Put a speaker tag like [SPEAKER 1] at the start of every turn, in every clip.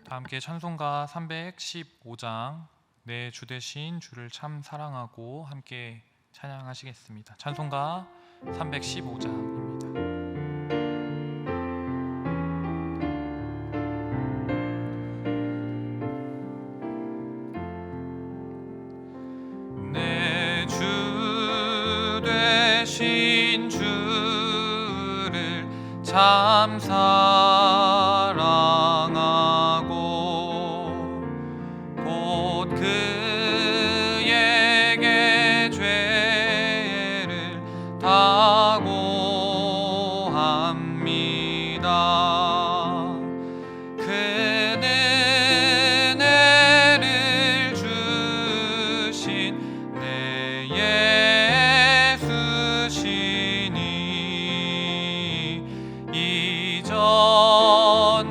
[SPEAKER 1] 다 함께 찬송가 315장 내 주 되신 주를 참 사랑하고 함께 찬양하시겠습니다. 찬송가 315장입니다. 내 주 되신 주를 참 사랑하고 곧 그에게 죄를 다고 합니다. 큰 은혜를 주신 내 예수시니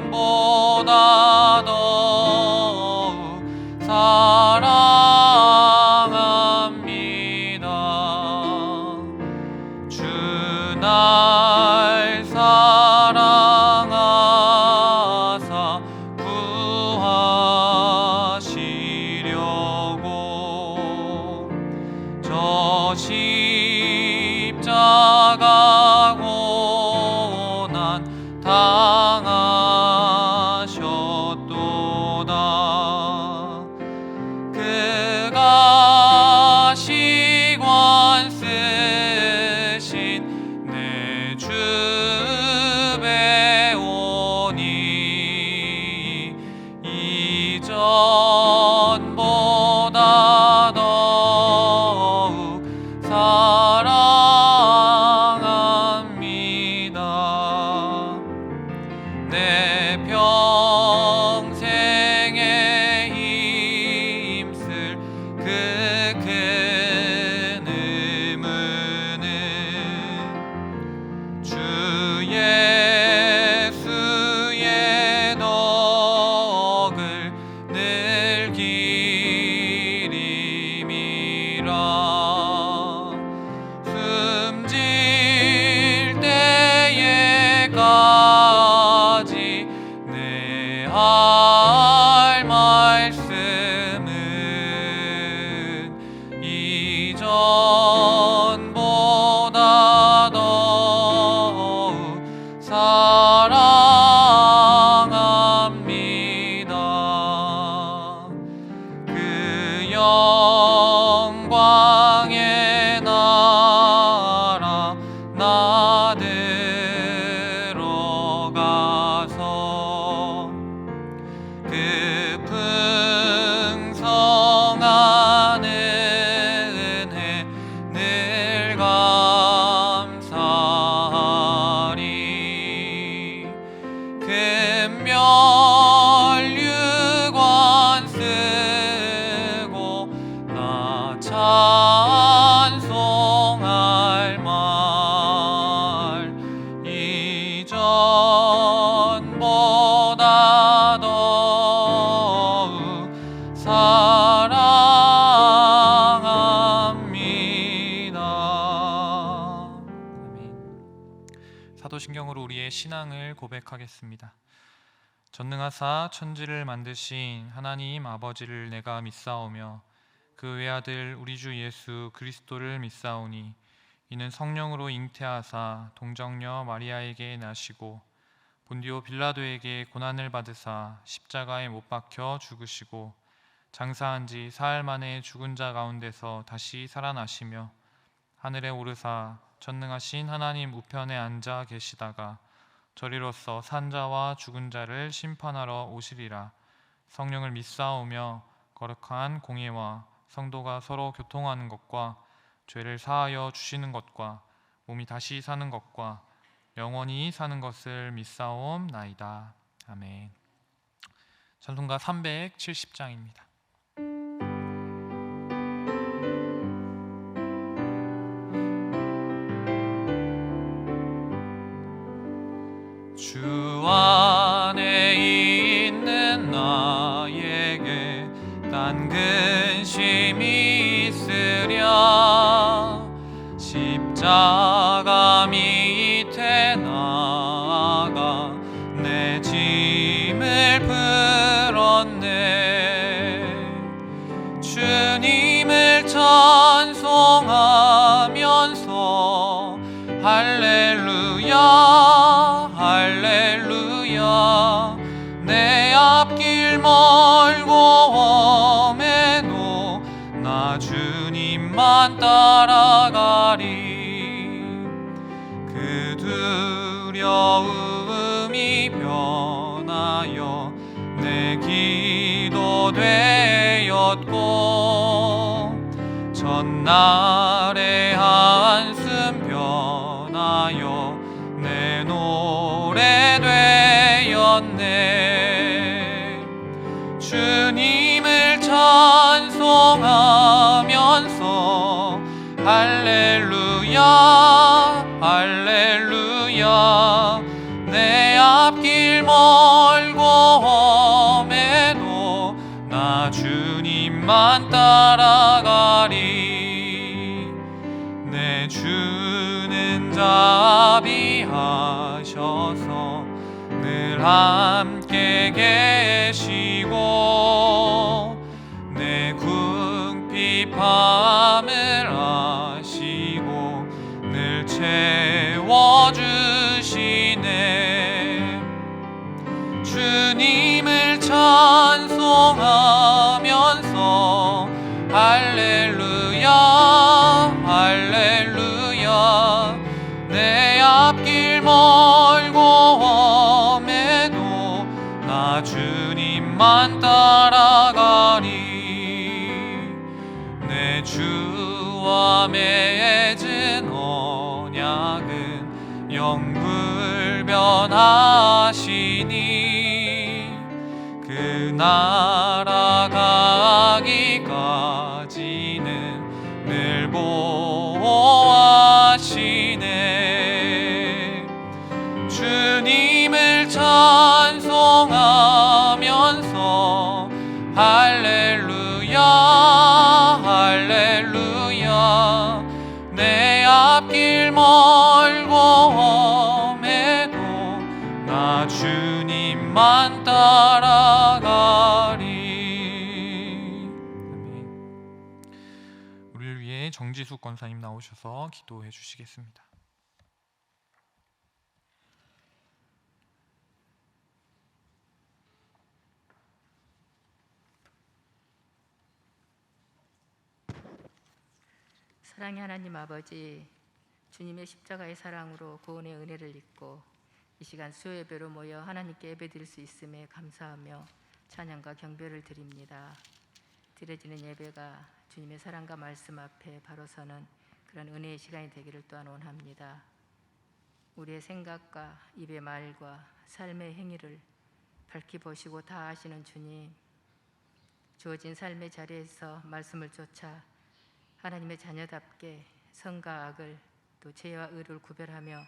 [SPEAKER 1] 이전보다 더욱 사랑합니다. 주 날 사랑하사 구하시려고 저 십자가 고난 당하셨도다. 그가 시관 쓰신 내 주 배우니 이전보다 더욱 사랑합니다. 내 평생에 힘쓸 그 큰 의무는 주 예수의 덕을 늘 기림이라. 숨질 때에까지 내 할 말씀은 이전보다 더욱 사랑합니다. 그 영광의 나라 나 들어가서 그 풍성한 은혜 늘 감사하리. 금면류관 쓰고 나 찬송할 말 이전보다 더욱 사랑합니다. 아멘. 사도신경으로 우리의 신앙을 고백하겠습니다. 전능하사 천지를 만드신 하나님 아버지를 내가 믿사오며 그 외아들 우리 주 예수 그리스도를 믿사오니 이는 성령으로 잉태하사 동정녀 마리아에게 나시고 본디오 빌라도에게 고난을 받으사 십자가에 못 박혀 죽으시고 장사한 지 사흘 만에 죽은 자 가운데서 다시 살아나시며 하늘에 오르사 전능하신 하나님 우편에 앉아 계시다가 저리로서 산 자와 죽은 자를 심판하러 오시리라. 성령을 믿사오며 거룩한 공예와 성도가 서로 교통하는 것과 죄를 사하여 주시는 것과 몸이 다시 사는 것과 영원히 사는 것을 믿사옵나이다. 아멘. 찬송가 370장입니다. 주 안에 있는 나에게 딴 근심이 있으랴. 십자가 밑에 나아가 내 짐을 풀어 할렐루야. 내 앞길 멀고 험해도 나 주님만 따라가리. 그 두려움이 변하여 내 기도 되었고, 전날의 한숨 변하여 내 노래 되었네. 주님을 찬송하면서 할렐루야 할렐루야. 내 앞길 멀고 험해도 나 주님만 따라가리. 내 주는 자비하셔서 늘 함께 계시고, 내 궁핍함을 아시고 늘 채워주시네. 주님을 찬송하면서 할렐루야 할렐루야. 내 앞길 멀고 험해도 나 주님만 따라가리. 내 주와 맺은 언약은 영불변하시니, 그 나라 가기까지는 늘 보호하시네. 주님을 찬송하면서 할렐루야 할렐루야. 내 앞길 멀고 험해도 나 주님만 따라가리. 아멘. 우리를 위해 정지숙 권사님 나오셔서 기도해 주시겠습니다.
[SPEAKER 2] 사랑의 하나님 아버지, 주님의 십자가의 사랑으로 구원의 은혜를 입고 이 시간 수요 예배로 모여 하나님께 예배드릴 수 있음에 감사하며 찬양과 경배를 드립니다. 드려지는 예배가 주님의 사랑과 말씀 앞에 바로 서는 그런 은혜의 시간이 되기를 또한 원합니다. 우리의 생각과 입의 말과 삶의 행위를 밝히 보시고 다 아시는 주님, 주어진 삶의 자리에서 말씀을 쫓아 하나님의 자녀답게 선과 악을, 또 죄와 의를 구별하며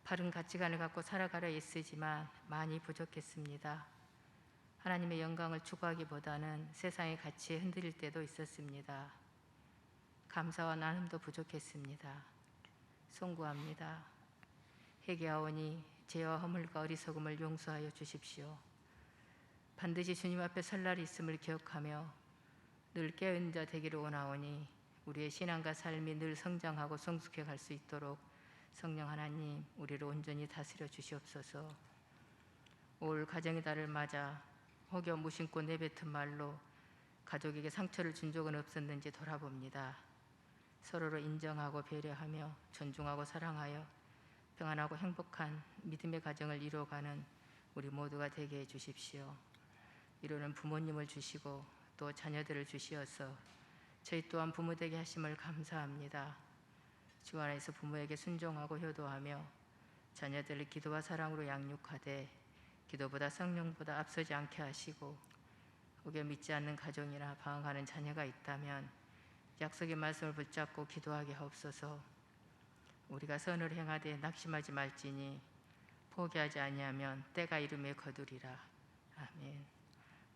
[SPEAKER 2] 바른 가치관을 갖고 살아가려 애쓰지만 많이 부족했습니다. 하나님의 영광을 추구하기보다는 세상의 가치에 흔들릴 때도 있었습니다. 감사와 나눔도 부족했습니다. 송구합니다. 회개하오니 죄와 허물과 어리석음을 용서하여 주십시오. 반드시 주님 앞에 설 날이 있음을 기억하며 늘 깨어있는 자 되기를 원하오니 우리의 신앙과 삶이 늘 성장하고 성숙해 갈 수 있도록 성령 하나님, 우리를 온전히 다스려 주시옵소서. 올 가정의 달을 맞아 혹여 무심코 내뱉은 말로 가족에게 상처를 준 적은 없었는지 돌아봅니다. 서로를 인정하고 배려하며 존중하고 사랑하여 평안하고 행복한 믿음의 가정을 이루어가는 우리 모두가 되게 해주십시오. 이루는 부모님을 주시고 또 자녀들을 주시어서 저희 또한 부모 되게 하심을 감사합니다. 주 안에서 부모에게 순종하고 효도하며 자녀들을 기도와 사랑으로 양육하되 기도보다 성령보다 앞서지 않게 하시고, 혹여 믿지 않는 가정이나 방황하는 자녀가 있다면 약속의 말씀을 붙잡고 기도하게 하옵소서. 우리가 선을 행하되 낙심하지 말지니 포기하지 아니하면 때가 이름에 거두리라. 아멘.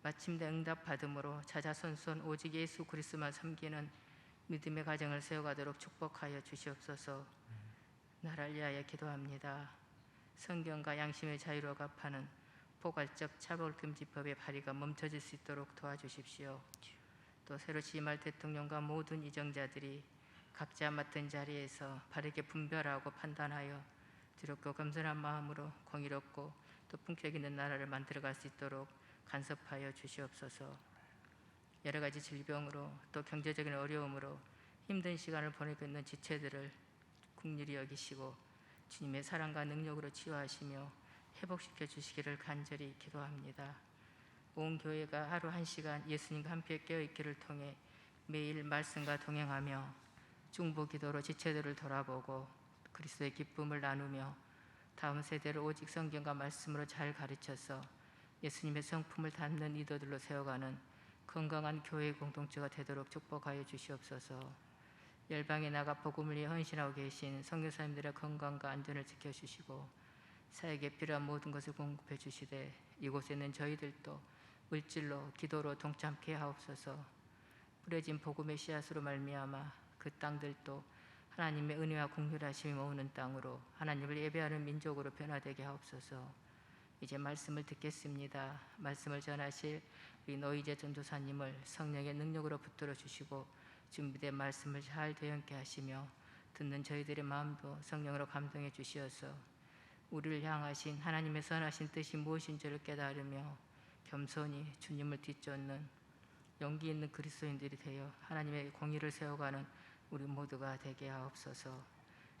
[SPEAKER 2] 마침내 응답받음으로 자자손손 오직 예수 그리스도만 섬기는 믿음의 가정을 세워가도록 축복하여 주시옵소서. 나라를 위하여 기도합니다. 성경과 양심의 자유로 억압하는 포괄적 차별금지법의 발의가 멈춰질 수 있도록 도와주십시오. 또 새로 취임할 대통령과 모든 이정자들이 각자 맡은 자리에서 바르게 분별하고 판단하여 두렵고 겸손한 마음으로 공의롭고 또 품격 있는 나라를 만들어갈 수 있도록 간섭하여 주시옵소서. 여러 가지 질병으로 또 경제적인 어려움으로 힘든 시간을 보내고 있는 지체들을 긍휼히 여기시고 주님의 사랑과 능력으로 치유하시며 회복시켜 주시기를 간절히 기도합니다. 온 교회가 하루 1시간 예수님과 함께 깨어있기를 통해 매일 말씀과 동행하며 중보 기도로 지체들을 돌아보고 그리스도의 기쁨을 나누며 다음 세대를 오직 성경과 말씀으로 잘 가르쳐서 예수님의 성품을 담는 리더들로 세워가는 건강한 교회 공동체가 되도록 축복하여 주시옵소서. 열방에 나가 복음을 위해 헌신하고 계신 선교사님들의 건강과 안전을 지켜주시고 사역에 필요한 모든 것을 공급해 주시되 이곳에 있는 저희들도 물질로 기도로 동참케 하옵소서. 뿌려진 복음의 씨앗으로 말미암아 그 땅들도 하나님의 은혜와 긍휼하심이 머무는 땅으로 하나님을 예배하는 민족으로 변화되게 하옵소서. 이제 말씀을 듣겠습니다. 말씀을 전하실 우리 노이제 전도사님을 성령의 능력으로 붙들어 주시고 준비된 말씀을 잘 되새게 하시며 듣는 저희들의 마음도 성령으로 감동해 주시어서 우리를 향하신 하나님의 선하신 뜻이 무엇인지를 깨달으며 겸손히 주님을 뒤쫓는 용기 있는 그리스도인들이 되어 하나님의 공의를 세워가는 우리 모두가 되게 하옵소서.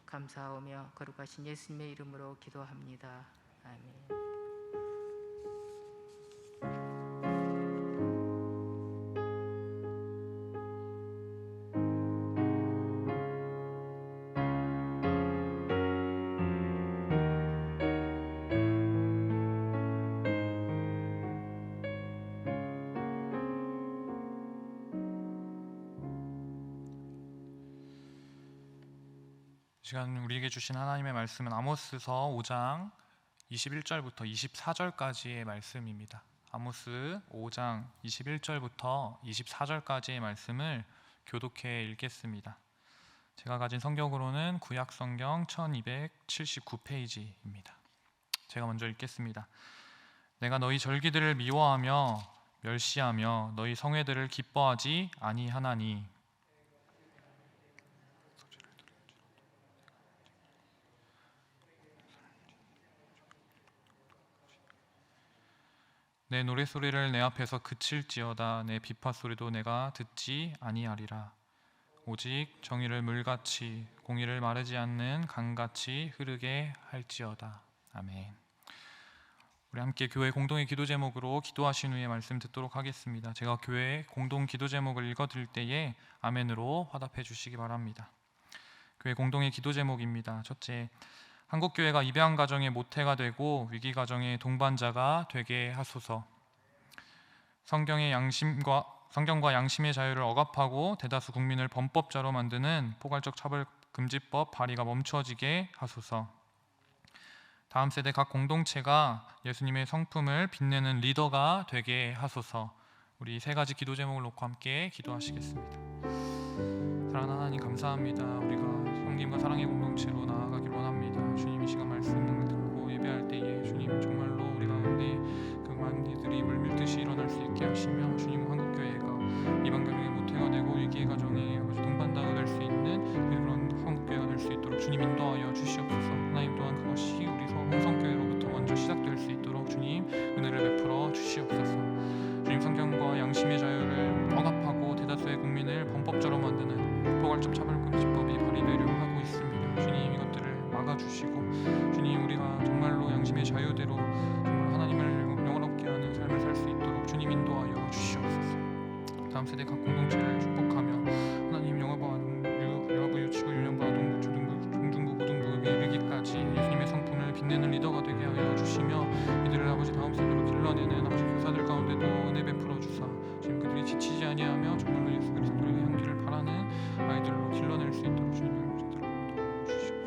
[SPEAKER 2] 감사하오며 거룩하신 예수님의 이름으로 기도합니다. 아멘.
[SPEAKER 1] 이 시간 우리에게 주신 하나님의 말씀은 아모스서 5장 21절부터 24절까지의 말씀입니다. 아모스 5장 21절부터 24절까지의 말씀을 교독해 읽겠습니다. 제가 가진 성경으로는 구약 성경 1279페이지입니다. 제가 먼저 읽겠습니다. 내가 너희 절기들을 미워하며 멸시하며 너희 성회들을 기뻐하지 아니하나니 내 노랫소리를 내 앞에서 그칠지어다 내 비파소리도 내가 듣지 아니하리라. 오직 정의를 물같이 공의를 마르지 않는 강같이 흐르게 할지어다. 아멘. 우리 함께 교회 공동의 기도 제목으로 기도하신 후에 말씀 듣도록 하겠습니다. 제가 교회 공동 기도 제목을 읽어드릴 때에 아멘으로 화답해 주시기 바랍니다. 교회 공동의 기도 제목입니다. 첫째, 한국교회가 입양 가정의 모태가 되고 위기 가정의 동반자가 되게 하소서. 성경과 양심의 자유를 억압하고 대다수 국민을 범법자로 만드는 포괄적 차별금지법 발의가 멈춰지게 하소서. 다음 세대 각 공동체가 예수님의 성품을 빛내는 리더가 되게 하소서. 우리 세 가지 기도 제목을 놓고 함께 기도하시겠습니다. 사랑하는 하나님 감사합니다. 우리가 섬김과 사랑의 공동체로 나아가길 원합니다. 주님, 이 시간 말씀을 듣고 예배할 때에 주님 정말로 우리 가운데 그 많은 이들이 물밀듯이 일어날 수 있게 하시며 주님, 한국교회가 이방 가정의 모태가 되고 위기의 가정에 동반자가 될 수 있는 그런 한국교회가 될 수 있도록 주님 인도하여 주시옵소서. 하나님 또한 그것이 우리 홍성교회로부터 먼저 시작될 수 있도록 주님 은혜를 베풀어 주시옵소서. 주님, 성경과 양심의 자유를 억압하고 대다수의 국민을 범법자로 만드는 포괄적 차별금지법이 발의되려 하고 있습니다. 주님, 이것들을 막아주시고 주님, 우리가 정말로 양심의 자유대로 정말 하나님을 영원롭게 하는 삶을 살 수 있도록 주님 인도하여 주시옵소서. 다음 세대 각 공동체를 축복하며 하나님 영아부 유치부 유년부 아동부 중등부 고등부에 이르기까지 예수님의 성품을 빛내는 리더가 되게 하여 주시며 이들을 아버지 다음 세대로 길러내는 아버지 교사들 가운데도 은혜 베풀어 주사 지금 그들이 지치지 아니하며 정말로 예수 그리스도의 향기를 바라는 아이들로 길러낼 수 있도록 주님의 모습들을 인도하여 주시옵소서.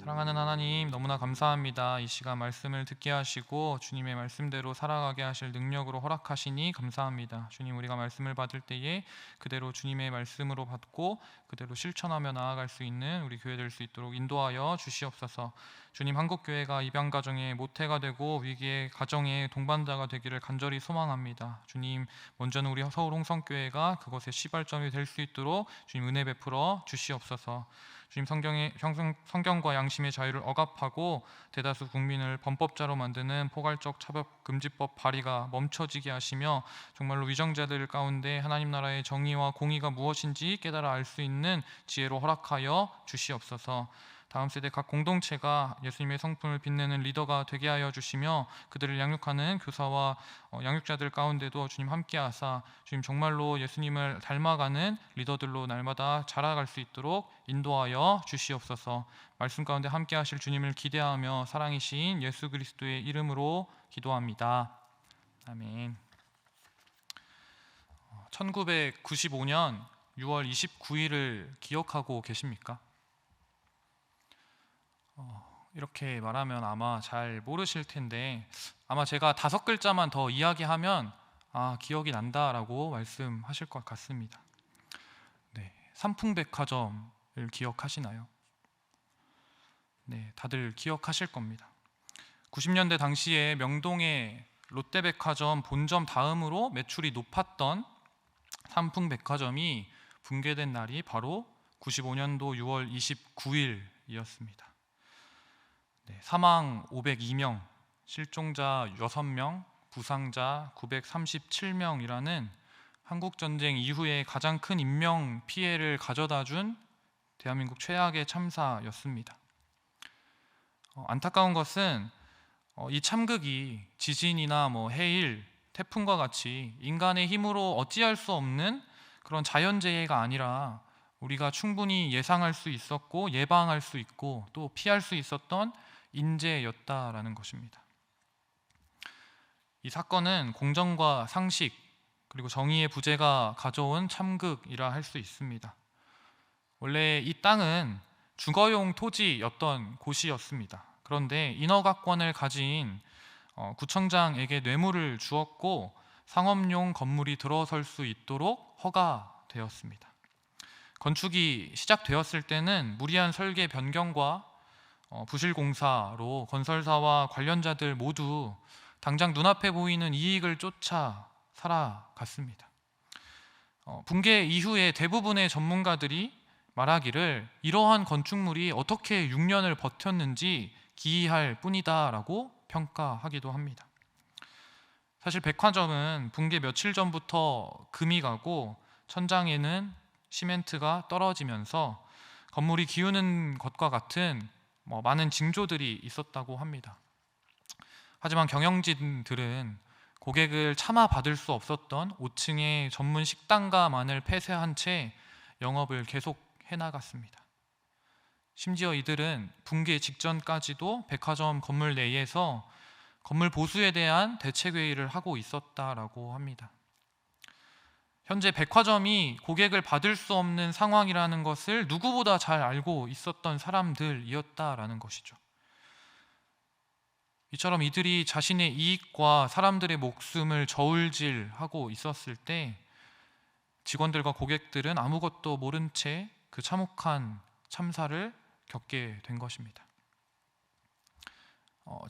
[SPEAKER 1] 사랑하는 하나님, 너무나 감사합니다. 이 시간 말씀을 듣게 하시고 주님의 말씀대로 살아가게 하실 능력으로 허락하시니 감사합니다. 주님, 우리가 말씀을 받을 때에 그대로 주님의 말씀으로 받고 그대로 실천하며 나아갈 수 있는 우리 교회 될 수 있도록 인도하여 주시옵소서. 주님, 한국교회가 입양가정의 모태가 되고 위기의 가정의 동반자가 되기를 간절히 소망합니다. 주님, 먼저는 우리 서울 홍성교회가 그것의 시발점이 될 수 있도록 주님 은혜 베풀어 주시옵소서. 주님, 성경과 양심의 자유를 억압하고 대다수 국민을 범법자로 만드는 포괄적 차별금지법 발의가 멈춰지게 하시며 정말로 위정자들 가운데 하나님 나라의 정의와 공의가 무엇인지 깨달아 알 수 있는 지혜로 허락하여 주시옵소서. 다음 세대 각 공동체가 예수님의 성품을 빛내는 리더가 되게 하여 주시며 그들을 양육하는 교사와 양육자들 가운데도 주님 함께 하사 주님 정말로 예수님을 닮아가는 리더들로 날마다 자라갈 수 있도록 인도하여 주시옵소서. 말씀 가운데 함께 하실 주님을 기대하며 사랑이신 예수 그리스도의 이름으로 기도합니다. 아멘. 1995년 6월 29일을 기억하고 계십니까? 이렇게 말하면 아마 잘 모르실 텐데 아마 제가 5글자만 더 이야기하면 기억이 난다라고 말씀하실 것 같습니다. 네, 삼풍백화점을 기억하시나요? 네, 다들 기억하실 겁니다. 90년대 당시에 명동의 롯데백화점 본점 다음으로 매출이 높았던 삼풍백화점이 붕괴된 날이 바로 95년도 6월 29일이었습니다. 네, 사망 502명, 실종자 6명, 부상자 937명이라는 한국전쟁 이후에 가장 큰 인명 피해를 가져다준 대한민국 최악의 참사였습니다. 안타까운 것은 이 참극이 지진이나 해일, 태풍과 같이 인간의 힘으로 어찌할 수 없는 그런 자연재해가 아니라 우리가 충분히 예상할 수 있었고 예방할 수 있고 또 피할 수 있었던 인재였다라는 것입니다. 이 사건은 공정과 상식 그리고 정의의 부재가 가져온 참극이라 할 수 있습니다. 원래 이 땅은 주거용 토지였던 곳이었습니다. 그런데 인허가권을 가진 구청장에게 뇌물을 주었고 상업용 건물이 들어설 수 있도록 허가되었습니다. 건축이 시작되었을 때는 무리한 설계 변경과 부실공사로 건설사와 관련자들 모두 당장 눈앞에 보이는 이익을 쫓아 살아갔습니다. 붕괴 이후에 대부분의 전문가들이 말하기를 이러한 건축물이 어떻게 6년을 버텼는지 기이할 뿐이다라고 평가하기도 합니다. 사실 백화점은 붕괴 며칠 전부터 금이 가고 천장에는 시멘트가 떨어지면서 건물이 기우는 것과 같은 많은 징조들이 있었다고 합니다. 하지만 경영진들은 고객을 참아받을 수 없었던 5층의 전문 식당가만을 폐쇄한 채 영업을 계속 해나갔습니다. 심지어 이들은 붕괴 직전까지도 백화점 건물 내에서 건물 보수에 대한 대책회의를 하고 있었다라고 합니다. 현재 백화점이 고객을 받을 수 없는 상황이라는 것을 누구보다 잘 알고 있었던 사람들이었다라는 것이죠. 이처럼 이들이 자신의 이익과 사람들의 목숨을 저울질하고 있었을 때 직원들과 고객들은 아무것도 모른 채 그 참혹한 참사를 겪게 된 것입니다.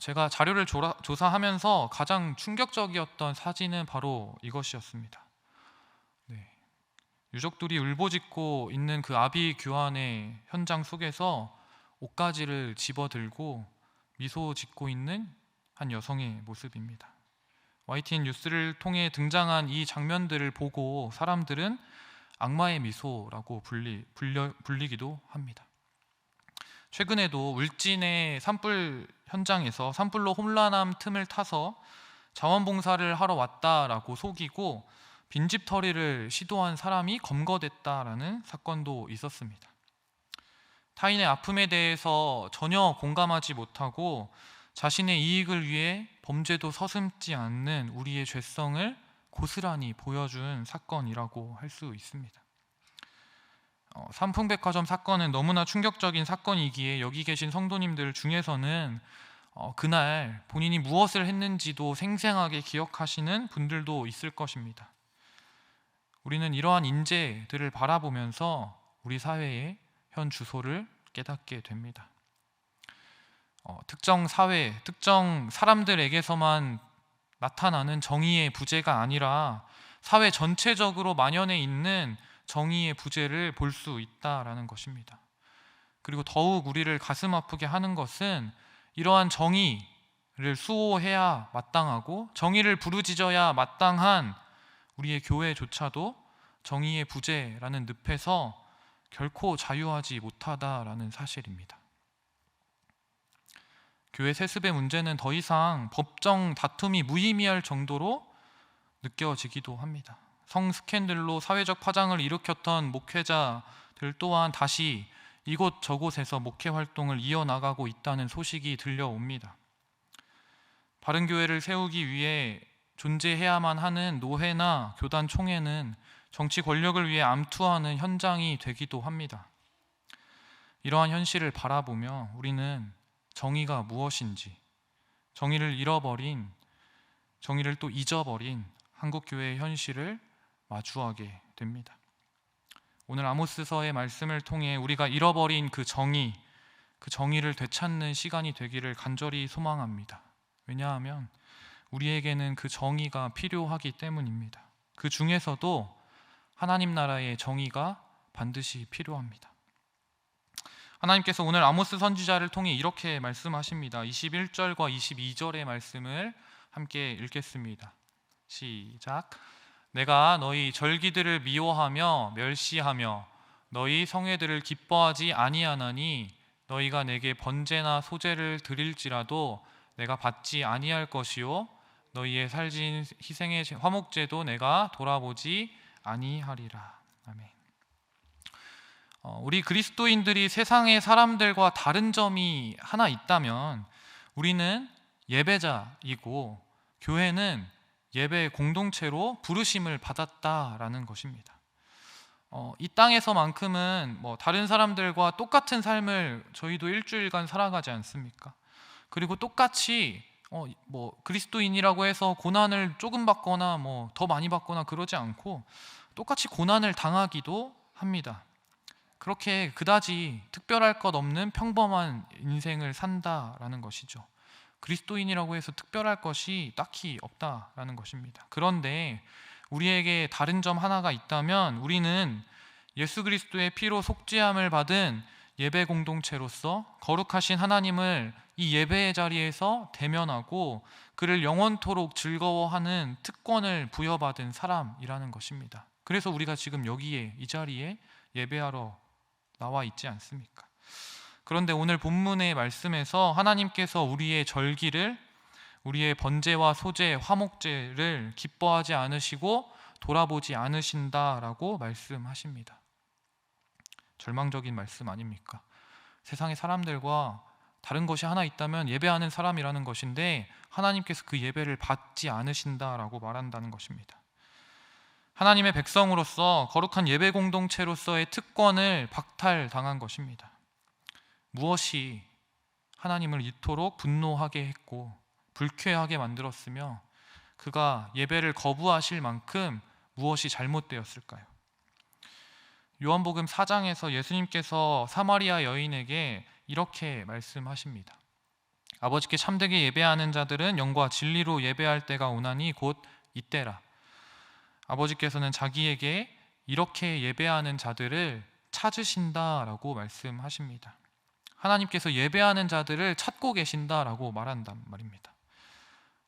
[SPEAKER 1] 제가 자료를 조사하면서 가장 충격적이었던 사진은 바로 이것이었습니다. 네. 유족들이 울부짖고 있는 그 아비 규환의 현장 속에서 옷가지를 집어들고 미소 짓고 있는 한 여성의 모습입니다. YTN 뉴스를 통해 등장한 이 장면들을 보고 사람들은 악마의 미소라고 불리기도 합니다. 최근에도 울진의 산불 현장에서 산불로 혼란한 틈을 타서 자원봉사를 하러 왔다라고 속이고 빈집털이를 시도한 사람이 검거됐다라는 사건도 있었습니다. 타인의 아픔에 대해서 전혀 공감하지 못하고 자신의 이익을 위해 범죄도 서슴지 않는 우리의 죄성을 고스란히 보여준 사건이라고 할 수 있습니다. 삼풍백화점 사건은 너무나 충격적인 사건이기에 여기 계신 성도님들 중에서는 그날 본인이 무엇을 했는지도 생생하게 기억하시는 분들도 있을 것입니다. 우리는 이러한 인재들을 바라보면서 우리 사회의 현 주소를 깨닫게 됩니다. 특정 사회, 특정 사람들에게서만 나타나는 정의의 부재가 아니라 사회 전체적으로 만연해 있는 정의의 부재를 볼 수 있다라는 것입니다. 그리고 더욱 우리를 가슴 아프게 하는 것은 이러한 정의를 수호해야 마땅하고 정의를 부르짖어야 마땅한 우리의 교회조차도 정의의 부재라는 늪에서 결코 자유하지 못하다라는 사실입니다. 교회 세습의 문제는 더 이상 법정 다툼이 무의미할 정도로 느껴지기도 합니다. 성 스캔들로 사회적 파장을 일으켰던 목회자들 또한 다시 이곳 저곳에서 목회 활동을 이어나가고 있다는 소식이 들려옵니다. 바른 교회를 세우기 위해 존재해야만 하는 노회나 교단 총회는 정치 권력을 위해 암투하는 현장이 되기도 합니다. 이러한 현실을 바라보며 우리는 정의가 무엇인지, 정의를 잃어버린, 정의를 또 잊어버린 한국교회의 현실을 마주하게 됩니다. 오늘 아모스서의 말씀을 통해 우리가 잃어버린 그 정의를 되찾는 시간이 되기를 간절히 소망합니다. 왜냐하면 우리에게는 그 정의가 필요하기 때문입니다. 그 중에서도 하나님 나라의 정의가 반드시 필요합니다. 하나님께서 오늘 아모스 선지자를 통해 이렇게 말씀하십니다. 21절과 22절의 말씀을 함께 읽겠습니다. 시작. 내가 너희 절기들을 미워하며 멸시하며 너희 성회들을 기뻐하지 아니하나니 너희가 내게 번제나 소제를 드릴지라도 내가 받지 아니할 것이요 너희의 살진 희생의 화목제도 내가 돌아보지 아니하리라. 아멘. 우리 그리스도인들이 세상의 사람들과 다른 점이 하나 있다면 우리는 예배자이고 교회는 예배 공동체로 부르심을 받았다라는 것입니다. 이 땅에서만큼은 다른 사람들과 똑같은 삶을 저희도 일주일간 살아가지 않습니까? 그리고 똑같이 그리스도인이라고 해서 고난을 조금 받거나 더 많이 받거나 그러지 않고 똑같이 고난을 당하기도 합니다. 그렇게 그다지 특별할 것 없는 평범한 인생을 산다라는 것이죠. 그리스도인이라고 해서 특별할 것이 딱히 없다라는 것입니다. 그런데 우리에게 다른 점 하나가 있다면 우리는 예수 그리스도의 피로 속죄함을 받은 예배 공동체로서 거룩하신 하나님을 이 예배의 자리에서 대면하고 그를 영원토록 즐거워하는 특권을 부여받은 사람이라는 것입니다. 그래서 우리가 지금 여기에 이 자리에 예배하러 나와 있지 않습니까? 그런데 오늘 본문의 말씀에서 하나님께서 우리의 절기를, 우리의 번제와 소제, 화목제를 기뻐하지 않으시고 돌아보지 않으신다라고 말씀하십니다. 절망적인 말씀 아닙니까? 세상의 사람들과 다른 것이 하나 있다면 예배하는 사람이라는 것인데 하나님께서 그 예배를 받지 않으신다라고 말한다는 것입니다. 하나님의 백성으로서 거룩한 예배 공동체로서의 특권을 박탈당한 것입니다. 무엇이 하나님을 이토록 분노하게 했고 불쾌하게 만들었으며 그가 예배를 거부하실 만큼 무엇이 잘못되었을까요? 요한복음 4장에서 예수님께서 사마리아 여인에게 이렇게 말씀하십니다. 아버지께 참되게 예배하는 자들은 영과 진리로 예배할 때가 오나니 곧 이때라. 아버지께서는 자기에게 이렇게 예배하는 자들을 찾으신다라고 말씀하십니다. 하나님께서 예배하는 자들을 찾고 계신다라고 말한단 말입니다.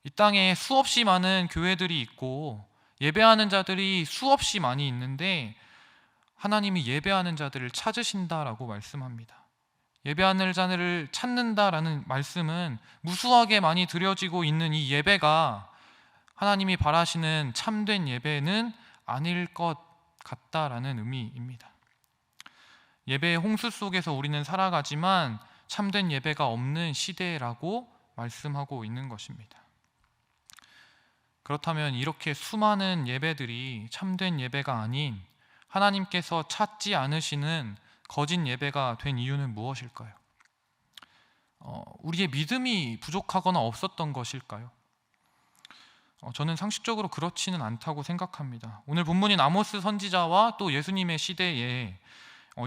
[SPEAKER 1] 이 땅에 수없이 많은 교회들이 있고 예배하는 자들이 수없이 많이 있는데 하나님이 예배하는 자들을 찾으신다라고 말씀합니다. 예배하는 자들을 찾는다라는 말씀은 무수하게 많이 드려지고 있는 이 예배가 하나님이 바라시는 참된 예배는 아닐 것 같다라는 의미입니다. 예배의 홍수 속에서 우리는 살아가지만 참된 예배가 없는 시대라고 말씀하고 있는 것입니다. 그렇다면 이렇게 수많은 예배들이 참된 예배가 아닌 하나님께서 찾지 않으시는 거짓 예배가 된 이유는 무엇일까요? 우리의 믿음이 부족하거나 없었던 것일까요? 저는 상식적으로 그렇지는 않다고 생각합니다. 오늘 본문인 아모스 선지자와 또 예수님의 시대에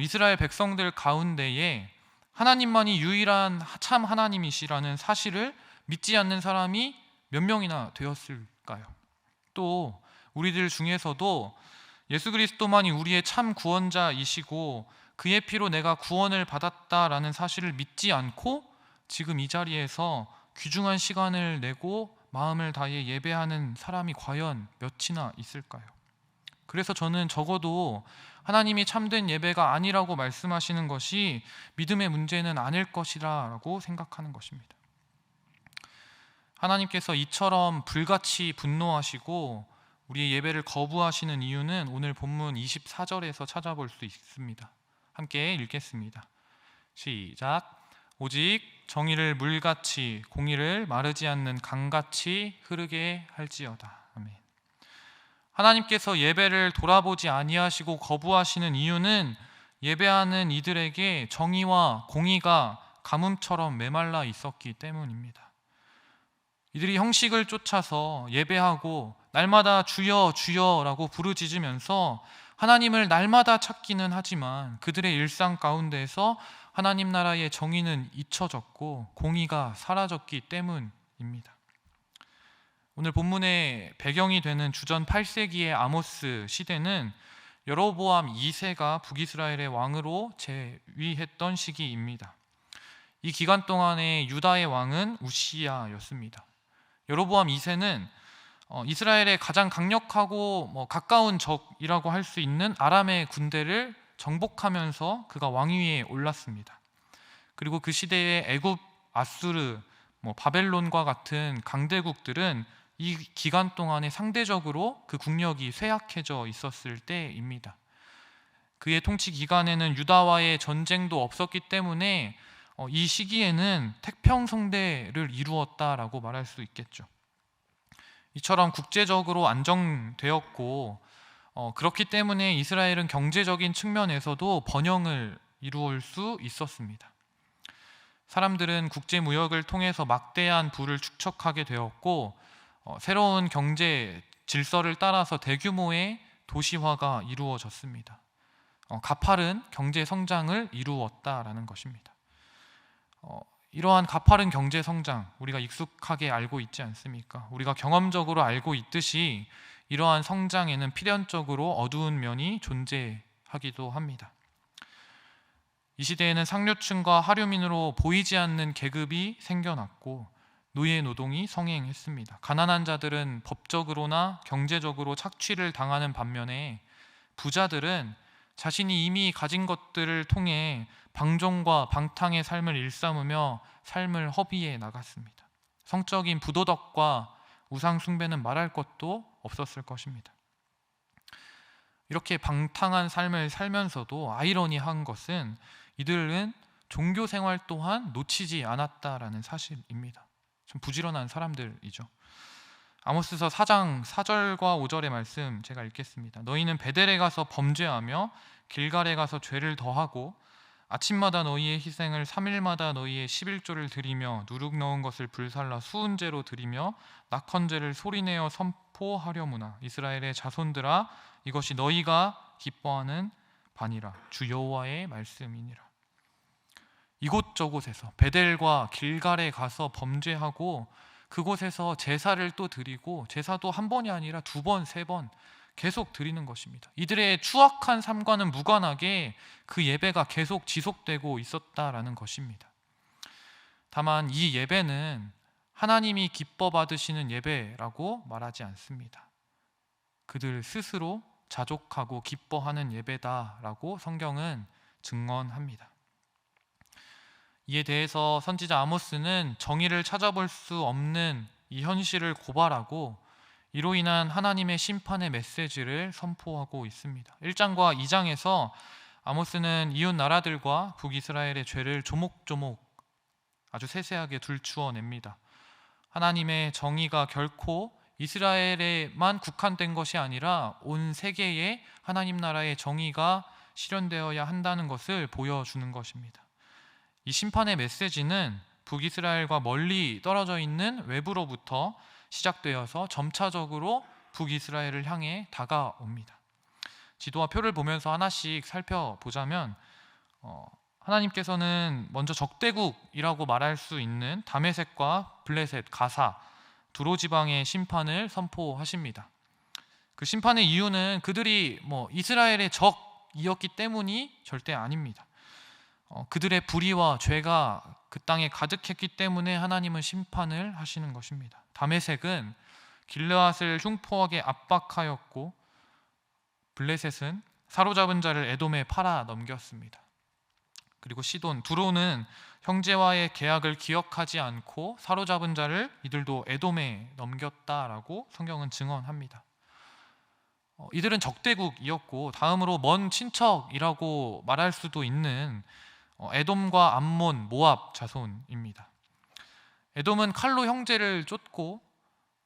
[SPEAKER 1] 이스라엘 백성들 가운데에 하나님만이 유일한 참 하나님이시라는 사실을 믿지 않는 사람이 몇 명이나 되었을까요? 또 우리들 중에서도 예수 그리스도만이 우리의 참 구원자이시고 그의 피로 내가 구원을 받았다라는 사실을 믿지 않고 지금 이 자리에서 귀중한 시간을 내고 마음을 다해 예배하는 사람이 과연 몇이나 있을까요? 그래서 저는 적어도 하나님이 참된 예배가 아니라고 말씀하시는 것이 믿음의 문제는 아닐 것이라고 생각하는 것입니다. 하나님께서 이처럼 불같이 분노하시고 우리의 예배를 거부하시는 이유는 오늘 본문 24절에서 찾아볼 수 있습니다. 함께 읽겠습니다. 시작. 오직 정의를 물같이 공의를 마르지 않는 강같이 흐르게 할지어다. 아멘. 하나님께서 예배를 돌아보지 아니하시고 거부하시는 이유는 예배하는 이들에게 정의와 공의가 가뭄처럼 메말라 있었기 때문입니다. 이들이 형식을 쫓아서 예배하고 날마다 주여 주여라고 부르짖으면서 하나님을 날마다 찾기는 하지만 그들의 일상 가운데에서 하나님 나라의 정의는 잊혀졌고 공의가 사라졌기 때문입니다. 오늘 본문의 배경이 되는 주전 8세기의 아모스 시대는 여로보암 2세가 북이스라엘의 왕으로 재위했던 시기입니다. 이 기간 동안에 유다의 왕은 우시야였습니다. 여로보암 2세는 이스라엘의 가장 강력하고 가까운 적이라고 할 수 있는 아람의 군대를 정복하면서 그가 왕위에 올랐습니다. 그리고 그 시대의 애굽, 아수르, 바벨론과 같은 강대국들은 이 기간 동안에 상대적으로 그 국력이 쇠약해져 있었을 때입니다. 그의 통치 기간에는 유다와의 전쟁도 없었기 때문에 이 시기에는 태평성대를 이루었다라고 말할 수 있겠죠. 이처럼 국제적으로 안정되었고 그렇기 때문에 이스라엘은 경제적인 측면에서도 번영을 이루을 수 있었습니다. 사람들은 국제 무역을 통해서 막대한 부를 축적하게 되었고 새로운 경제 질서를 따라서 대규모의 도시화가 이루어졌습니다. 가파른 경제 성장을 이루었다라는 것입니다. 이러한 가파른 경제 성장, 우리가 익숙하게 알고 있지 않습니까? 우리가 경험적으로 알고 있듯이 이러한 성장에는 필연적으로 어두운 면이 존재하기도 합니다. 이 시대에는 상류층과 하류민으로 보이지 않는 계급이 생겨났고 노예 노동이 성행했습니다. 가난한 자들은 법적으로나 경제적으로 착취를 당하는 반면에 부자들은 자신이 이미 가진 것들을 통해 방종과 방탕의 삶을 일삼으며 삶을 허비해 나갔습니다. 성적인 부도덕과 우상 숭배는 말할 것도 없었을 것입니다. 이렇게 방탕한 삶을 살면서도 아이러니한 것은 이들은 종교 생활 또한 놓치지 않았다라는 사실입니다. 좀 부지런한 사람들이죠. 아모스서 4장 4절과 5절의 말씀 제가 읽겠습니다. 너희는 베델에 가서 범죄하며 길갈에 가서 죄를 더하고 아침마다 너희의 희생을 3일마다 너희의 11조를 드리며 누룩 넣은 것을 불살라 수은제로 드리며 낙헌제를 소리내어 선포하려무나. 이스라엘의 자손들아, 이것이 너희가 기뻐하는 바니라. 주 여호와의 말씀이니라. 이곳저곳에서 베델과 길갈에 가서 범죄하고 그곳에서 제사를 또 드리고, 제사도 한 번이 아니라 두 번, 세 번 계속 드리는 것입니다. 이들의 추악한 삶과는 무관하게 그 예배가 계속 지속되고 있었다라는 것입니다. 다만 이 예배는 하나님이 기뻐 받으시는 예배라고 말하지 않습니다. 그들 스스로 자족하고 기뻐하는 예배다라고 성경은 증언합니다. 이에 대해서 선지자 아모스는 정의를 찾아볼 수 없는 이 현실을 고발하고 이로 인한 하나님의 심판의 메시지를 선포하고 있습니다. 1장과 2장에서 아모스는 이웃 나라들과 북이스라엘의 죄를 조목조목 아주 세세하게 들추어냅니다. 하나님의 정의가 결코 이스라엘에만 국한된 것이 아니라 온 세계에 하나님 나라의 정의가 실현되어야 한다는 것을 보여주는 것입니다. 이 심판의 메시지는 북이스라엘과 멀리 떨어져 있는 외부로부터 시작되어서 점차적으로 북이스라엘을 향해 다가옵니다. 지도와 표를 보면서 하나씩 살펴보자면 하나님께서는 먼저 적대국이라고 말할 수 있는 다메섹과 블레셋, 가사, 두로 지방의 심판을 선포하십니다. 그 심판의 이유는 그들이 이스라엘의 적이었기 때문이 절대 아닙니다. 그들의 불의와 죄가 그 땅에 가득했기 때문에 하나님은 심판을 하시는 것입니다. 다메섹은 길르앗을 흉포하게 압박하였고 블레셋은 사로잡은 자를 에돔에 팔아 넘겼습니다. 그리고 시돈, 두로는 형제와의 계약을 기억하지 않고 사로잡은 자를 이들도 에돔에 넘겼다라고 성경은 증언합니다. 이들은 적대국이었고 다음으로 먼 친척이라고 말할 수도 있는 에돔과 암몬, 모압 자손입니다. 에돔은 칼로 형제를 쫓고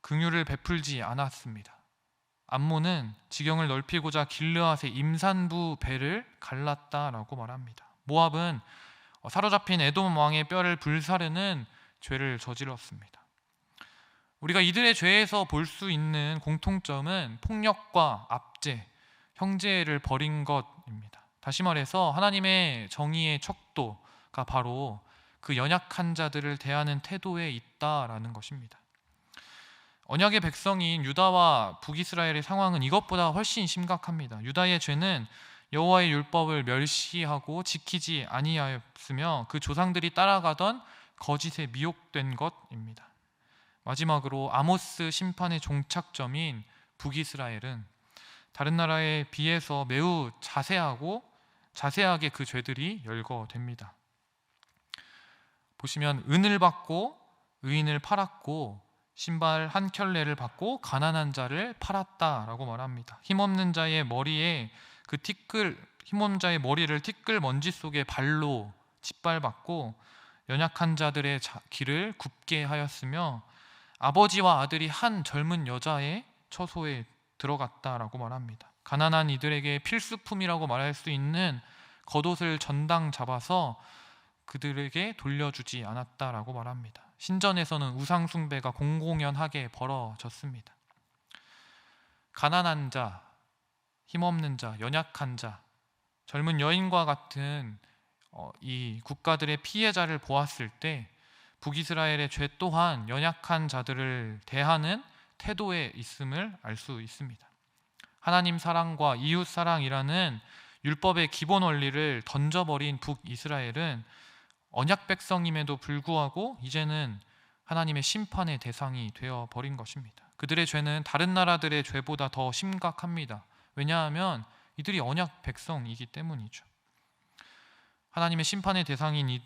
[SPEAKER 1] 긍휼을 베풀지 않았습니다. 암몬은 지경을 넓히고자 길르앗의 임산부 배를 갈랐다라고 말합니다. 모압은 사로잡힌 에돔 왕의 뼈를 불사르는 죄를 저질렀습니다. 우리가 이들의 죄에서 볼 수 있는 공통점은 폭력과 압제, 형제를 버린 것입니다. 다시 말해서 하나님의 정의의 척도가 바로 그 연약한 자들을 대하는 태도에 있다라는 것입니다. 언약의 백성인 유다와 북이스라엘의 상황은 이것보다 훨씬 심각합니다. 유다의 죄는 여호와의 율법을 멸시하고 지키지 아니하였으며 그 조상들이 따라가던 거짓에 미혹된 것입니다. 마지막으로 아모스 심판의 종착점인 북이스라엘은 다른 나라에 비해서 매우 자세하게 그 죄들이 열거됩니다. 보시면 은을 받고 의인을 팔았고 신발 한 켤레를 받고 가난한 자를 팔았다라고 말합니다. 힘없는 자의 머리를 티끌 먼지 속에 발로 짓밟았고 연약한 자들의 길을 굽게 하였으며 아버지와 아들이 한 젊은 여자의 처소에 들어갔다라고 말합니다. 가난한 이들에게 필수품이라고 말할 수 있는 겉옷을 전당 잡아서 그들에게 돌려주지 않았다라고 말합니다. 신전에서는 우상 숭배가 공공연하게 벌어졌습니다. 가난한 자, 힘없는 자, 연약한 자, 젊은 여인과 같은 이 국가들의 피해자를 보았을 때 북이스라엘의 죄 또한 연약한 자들을 대하는 태도에 있음을 알 수 있습니다. 하나님 사랑과 이웃 사랑이라는 율법의 기본 원리를 던져버린 북이스라엘은 언약 백성임에도 불구하고 이제는 하나님의 심판의 대상이 되어버린 것입니다. 그들의 죄는 다른 나라들의 죄보다 더 심각합니다. 왜냐하면 이들이 언약 백성이기 때문이죠. 하나님의 심판의 대상이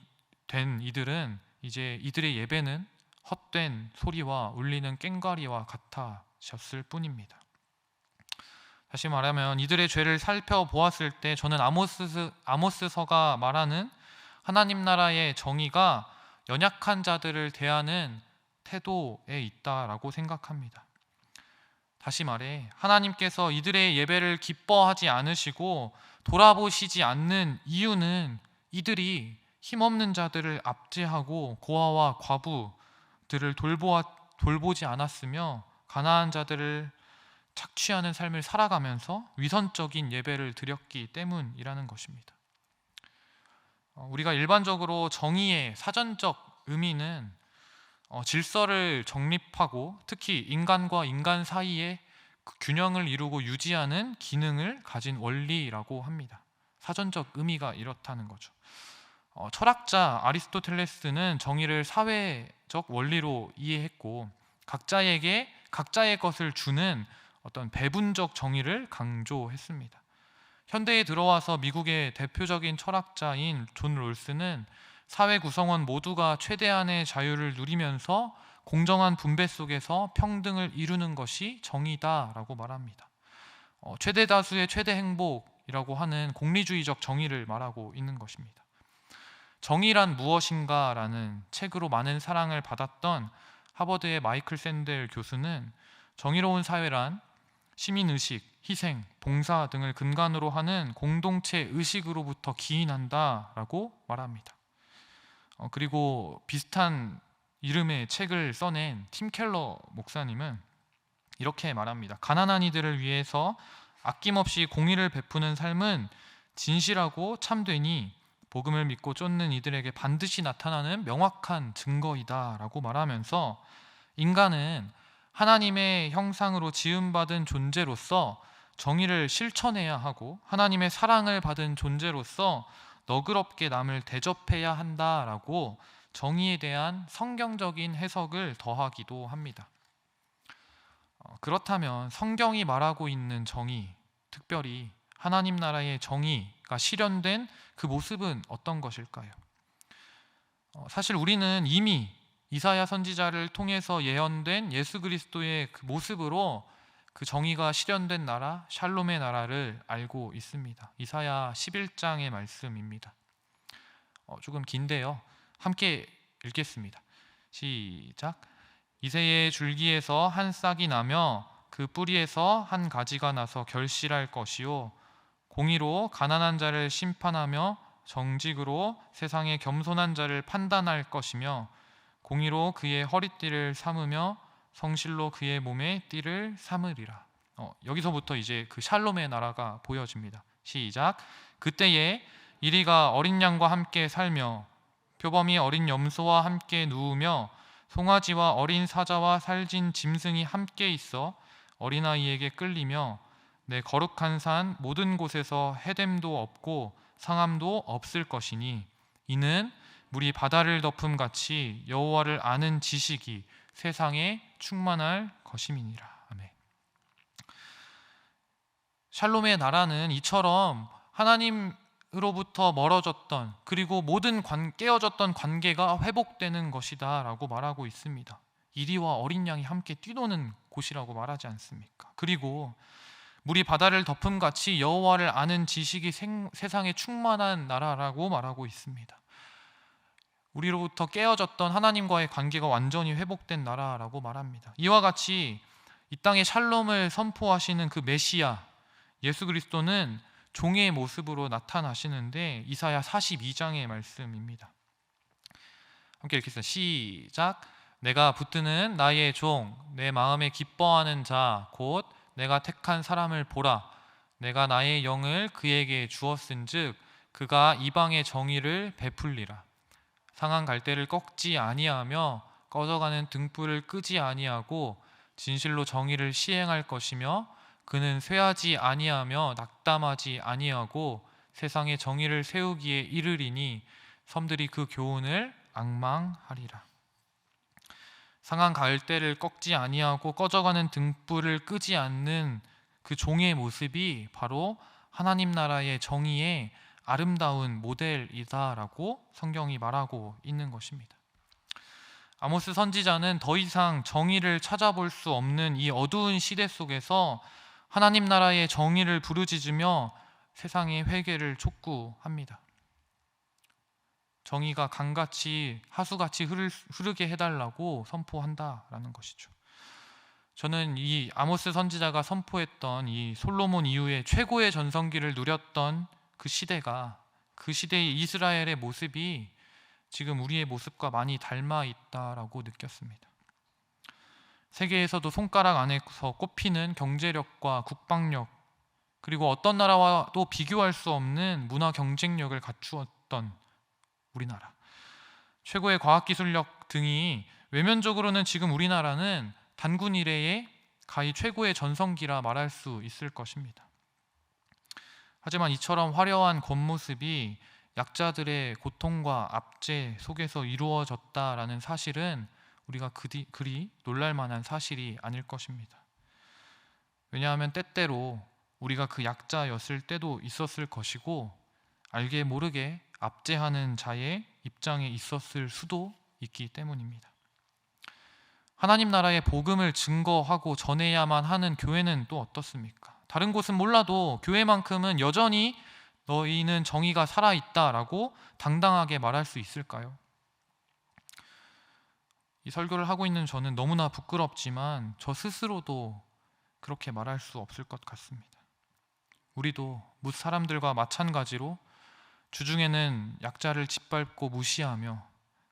[SPEAKER 1] 된 이들은 이제 이들의 예배는 헛된 소리와 울리는 꽹과리와 같아졌을 뿐입니다. 다시 말하면 이들의 죄를 살펴보았을 때 저는 아모스서가 말하는 하나님 나라의 정의가 연약한 자들을 대하는 태도에 있다라고 생각합니다. 다시 말해 하나님께서 이들의 예배를 기뻐하지 않으시고 돌아보시지 않는 이유는 이들이 힘없는 자들을 압제하고 고아와 과부들을 돌보지 않았으며 가난한 자들을 착취하는 삶을 살아가면서 위선적인 예배를 드렸기 때문이라는 것입니다. 우리가 일반적으로 정의의 사전적 의미는 질서를 정립하고 특히 인간과 인간 사이에 균형을 이루고 유지하는 기능을 가진 원리라고 합니다. 사전적 의미가 이렇다는 거죠. 철학자 아리스토텔레스는 정의를 사회적 원리로 이해했고 각자에게 각자의 것을 주는 어떤 배분적 정의를 강조했습니다. 현대에 들어와서 미국의 대표적인 철학자인 존 롤스는 사회 구성원 모두가 최대한의 자유를 누리면서 공정한 분배 속에서 평등을 이루는 것이 정의다라고 말합니다. 최대 다수의 최대 행복이라고 하는 공리주의적 정의를 말하고 있는 것입니다. 정의란 무엇인가? 라는 책으로 많은 사랑을 받았던 하버드의 마이클 샌델 교수는 정의로운 사회란 시민의식, 희생, 봉사 등을 근간으로 하는 공동체 의식으로부터 기인한다라고 말합니다. 그리고 비슷한 이름의 책을 써낸 팀 켈러 목사님은 이렇게 말합니다. 가난한 이들을 위해서 아낌없이 공의를 베푸는 삶은 진실하고 참되니 복음을 믿고 쫓는 이들에게 반드시 나타나는 명확한 증거이다 라고 말하면서 인간은 하나님의 형상으로 지음받은 존재로서 정의를 실천해야 하고 하나님의 사랑을 받은 존재로서 너그럽게 남을 대접해야 한다라고 정의에 대한 성경적인 해석을 더하기도 합니다. 그렇다면 성경이 말하고 있는 정의, 특별히 하나님 나라의 정의가 실현된 그 모습은 어떤 것일까요? 사실 우리는 이미 이사야 선지자를 통해서 예언된 예수 그리스도의 그 모습으로 그 정의가 실현된 나라, 샬롬의 나라를 알고 있습니다. 이사야 11장의 말씀입니다. 조금 긴데요. 함께 읽겠습니다. 시작. 이새의 줄기에서 한 싹이 나며 그 뿌리에서 한 가지가 나서 결실할 것이요 공의로 가난한 자를 심판하며 정직으로 세상의 겸손한 자를 판단할 것이며 공의로 그의 허리띠를 삼으며 성실로 그의 몸에 띠를 삼으리라. 여기서부터 이제 그 샬롬의 나라가 보여집니다. 시작. 그때에 이리가 어린 양과 함께 살며 표범이 어린 염소와 함께 누우며 송아지와 어린 사자와 살진 짐승이 함께 있어 어린아이에게 끌리며 내 거룩한 산 모든 곳에서 해됨도 없고 상함도 없을 것이니 이는 물이 바다를 덮음 같이 여호와를 아는 지식이 세상에 충만할 것임이니라. 아멘. 샬롬의 나라는 이처럼 하나님으로부터 멀어졌던 그리고 모든 깨어졌던 관계가 회복되는 것이다 라고 말하고 있습니다. 이리와 어린 양이 함께 뛰노는 곳이라고 말하지 않습니까? 그리고 물이 바다를 덮음 같이 여호와를 아는 지식이 세상에 충만한 나라라고 말하고 있습니다. 우리로부터 깨어졌던 하나님과의 관계가 완전히 회복된 나라라고 말합니다. 이와 같이 이 땅에 샬롬을 선포하시는 그 메시아 예수 그리스도는 종의 모습으로 나타나시는데 이사야 42장의 말씀입니다. 함께 읽겠습니다. 시작. 내가 붙드는 나의 종 내 마음에 기뻐하는 자 곧 내가 택한 사람을 보라. 내가 나의 영을 그에게 주었은즉 그가 이방의 정의를 베풀리라. 상한 갈대를 꺾지 아니하며 꺼져가는 등불을 끄지 아니하고 진실로 정의를 시행할 것이며 그는 쇠하지 아니하며 낙담하지 아니하고 세상에 정의를 세우기에 이르리니 섬들이 그 교훈을 앙망하리라. 상한 갈대를 꺾지 아니하고 꺼져가는 등불을 끄지 않는 그 종의 모습이 바로 하나님 나라의 정의의 아름다운 모델이다라고 성경이 말하고 있는 것입니다. 아모스 선지자는 더 이상 정의를 찾아볼 수 없는 이 어두운 시대 속에서 하나님 나라의 정의를 부르짖으며 세상의 회개를 촉구합니다. 정의가 강같이 하수같이 흐르게 해달라고 선포한다라는 것이죠. 저는 이 아모스 선지자가 선포했던 이 솔로몬 이후에 최고의 전성기를 누렸던 그 시대가 그 시대의 이스라엘의 모습이 지금 우리의 모습과 많이 닮아 있다라고 느꼈습니다. 세계에서도 손가락 안에서 꼽히는 경제력과 국방력 그리고 어떤 나라와도 비교할 수 없는 문화 경쟁력을 갖추었던 우리나라 최고의 과학기술력 등이 외면적으로는 지금 우리나라는 단군 이래의 가히 최고의 전성기라 말할 수 있을 것입니다. 하지만 이처럼 화려한 겉모습이 약자들의 고통과 압제 속에서 이루어졌다라는 사실은 우리가 그리 놀랄만한 사실이 아닐 것입니다. 왜냐하면 때때로 우리가 그 약자였을 때도 있었을 것이고 알게 모르게 압제하는 자의 입장에 있었을 수도 있기 때문입니다. 하나님 나라의 복음을 증거하고 전해야만 하는 교회는 또 어떻습니까? 다른 곳은 몰라도 교회만큼은 여전히 너희는 정의가 살아있다라고 당당하게 말할 수 있을까요? 이 설교를 하고 있는 저는 너무나 부끄럽지만 저 스스로도 그렇게 말할 수 없을 것 같습니다. 우리도 뭇 사람들과 마찬가지로 주중에는 약자를 짓밟고 무시하며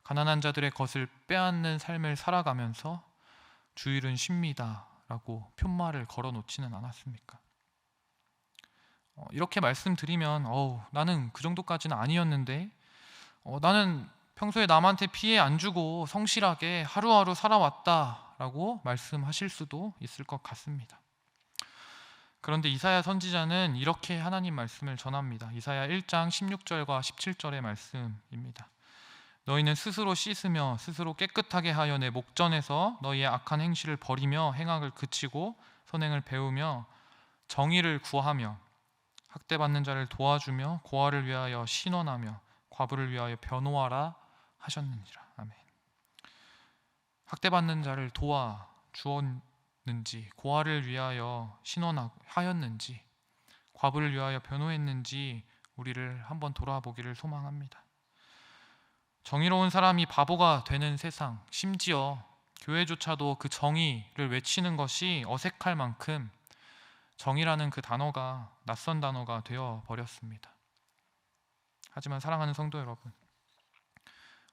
[SPEAKER 1] 가난한 자들의 것을 빼앗는 삶을 살아가면서 주일은 쉽니다 라고 푯말을 걸어놓지는 않았습니까? 이렇게 말씀드리면 나는 그 정도까지는 아니었는데 나는 평소에 남한테 피해 안 주고 성실하게 하루하루 살아왔다라고 말씀하실 수도 있을 것 같습니다. 그런데 이사야 선지자는 이렇게 하나님 말씀을 전합니다. 이사야 1장 16절과 17절의 말씀입니다. 너희는 스스로 씻으며 스스로 깨끗하게 하여 내 목전에서 너희의 악한 행실을 버리며 행악을 그치고 선행을 배우며 정의를 구하며 학대받는 자를 도와주며 고아를 위하여 신원하며 과부를 위하여 변호하라 하셨느니라. 아멘. 학대받는 자를 도와 주었는지, 고아를 위하여 신원하였는지, 과부를 위하여 변호했는지 우리를 한번 돌아보기를 소망합니다. 정의로운 사람이 바보가 되는 세상, 심지어 교회조차도 그 정의를 외치는 것이 어색할 만큼 정의라는 그 단어가 낯선 단어가 되어 버렸습니다. 하지만 사랑하는 성도 여러분,